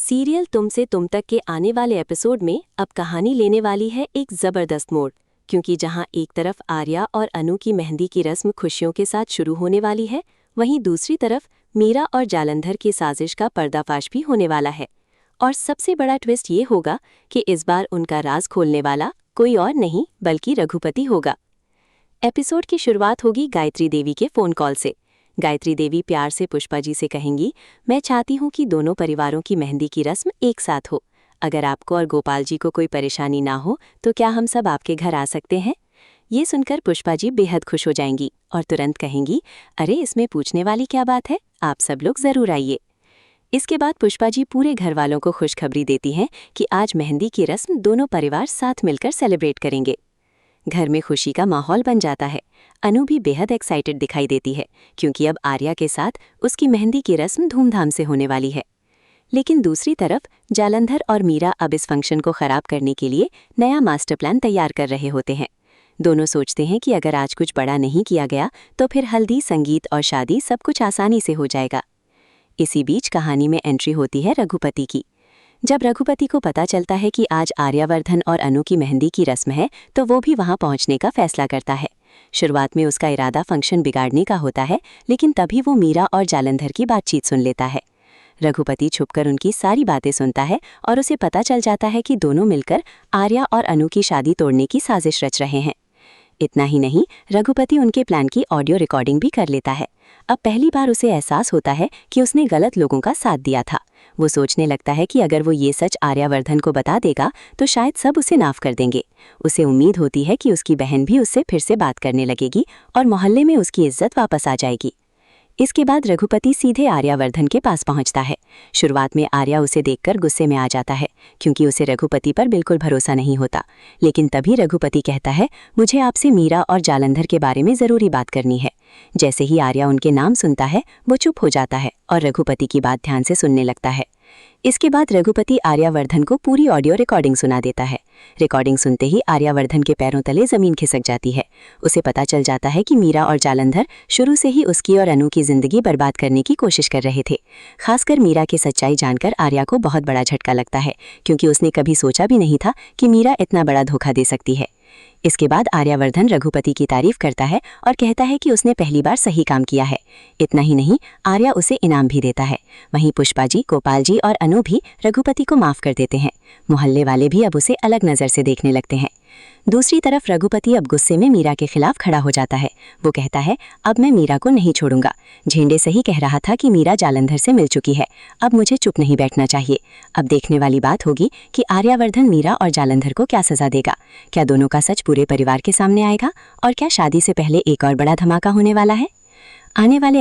Serial तुम से तुम तक के आने वाले एपिसोड में अब कहानी लेने वाली है एक जबरदस्त मोड़। क्योंकि जहां एक तरफ आर्या और अनु की मेहंदी की रस्म खुशियों के साथ शुरू होने वाली है, वहीं दूसरी तरफ मीरा और जालंधर की साजिश का पर्दाफाश भी होने वाला है। और सबसे बड़ा ट्विस्ट ये होगा कि इस बार उनका राज खोलने वाला कोई और नहीं बल्कि रघुपति होगा। एपिसोड की शुरुआत होगी गायत्री देवी के फोन कॉल से। गायत्री देवी प्यार से पुष्पा जी से कहेंगी, मैं चाहती हूँ कि दोनों परिवारों की मेहंदी की रस्म एक साथ हो। अगर आपको और गोपाल जी को कोई परेशानी ना हो तो क्या हम सब आपके घर आ सकते हैं। ये सुनकर पुष्पा जी बेहद खुश हो जाएंगी और तुरंत कहेंगी, अरे इसमें पूछने वाली क्या बात है, आप सब लोग जरूर आइए। इसके बाद पुष्पा जी पूरे घर वालों को खुशखबरी देती हैं कि आज मेहंदी की रस्म दोनों परिवार साथ मिलकर सेलिब्रेट करेंगे। घर में खुशी का माहौल बन जाता है। अनु भी बेहद एक्साइटेड दिखाई देती है क्योंकि अब आर्या के साथ उसकी मेहंदी की रस्म धूमधाम से होने वाली है। लेकिन दूसरी तरफ जालंधर और मीरा अब इस फंक्शन को खराब करने के लिए नया मास्टर प्लान तैयार कर रहे होते हैं। दोनों सोचते हैं कि अगर आज कुछ बड़ा नहीं किया गया तो फिर हल्दी, संगीत और शादी सब कुछ आसानी से हो जाएगा। इसी बीच कहानी में एंट्री होती है रघुपति की। जब रघुपति को पता चलता है कि आज आर्यावर्धन और अनु की मेहंदी की रस्म है तो वो भी वहां पहुंचने का फैसला करता है। शुरुआत में उसका इरादा फंक्शन बिगाड़ने का होता है, लेकिन तभी वो मीरा और जालंधर की बातचीत सुन लेता है। रघुपति छुपकर उनकी सारी बातें सुनता है और उसे पता चल जाता है कि दोनों मिलकर आर्या और अनु की शादी तोड़ने की साजिश रच रहे हैं। इतना ही नहीं, रघुपति उनके प्लान की ऑडियो रिकॉर्डिंग भी कर लेता है। अब पहली बार उसे एहसास होता है कि उसने गलत लोगों का साथ दिया था। वो सोचने लगता है कि अगर वो ये सच आर्यावर्धन को बता देगा तो शायद सब उसे माफ कर देंगे। उसे उम्मीद होती है कि उसकी बहन भी उससे फिर से बात करने लगेगी और मोहल्ले में उसकी इज्जत वापस आ जाएगी। इसके बाद रघुपति सीधे आर्यावर्धन के पास पहुंचता है। शुरुआत में आर्या उसे देखकर गुस्से में आ जाता है क्योंकि उसे रघुपति पर बिल्कुल भरोसा नहीं होता। लेकिन तभी रघुपति कहता है, मुझे आपसे मीरा और जालंधर के बारे में ज़रूरी बात करनी है। जैसे ही आर्या उनके नाम सुनता है वो चुप हो जाता है और रघुपति की बात ध्यान से सुनने लगता है। इसके बाद रघुपति आर्यावर्धन को पूरी ऑडियो रिकॉर्डिंग सुना देता है। रिकॉर्डिंग सुनते ही आर्यावर्धन के पैरों तले जमीन खिसक जाती है। उसे पता चल जाता है कि मीरा और जालंधर शुरू से ही उसकी और अनु की जिंदगी बर्बाद करने की कोशिश कर रहे थे। खासकर मीरा की सच्चाई जानकर आर्या को बहुत बड़ा झटका लगता है क्योंकि उसने कभी सोचा भी नहीं था कि मीरा इतना बड़ा धोखा दे सकती है। इसके बाद आर्यावर्धन रघुपति की तारीफ करता है और कहता है कि उसने पहली बार सही काम किया है। इतना ही नहीं, आर्या उसे इनाम भी देता है। वहीं पुष्पा जी, गोपाल जी और अनु भी रघुपति को माफ कर देते हैं। मोहल्ले वाले भी अब उसे अलग नज़र से देखने लगते हैं। दूसरी तरफ रघुपति अब गुस्से में मीरा के खिलाफ खड़ा हो जाता है। वो कहता है, अब मैं मीरा को नहीं छोड़ूंगा। झेंडे सही कह रहा था कि मीरा जालंधर से मिल चुकी है। अब मुझे चुप नहीं बैठना चाहिए। अब देखने वाली बात होगी कि आर्यावर्धन मीरा और जालंधर को क्या सजा देगा। क्या दोनों का सच पूरे परिवार के सामने आएगा और क्या शादी से पहले एक और बड़ा धमाका होने वाला है। आने वाले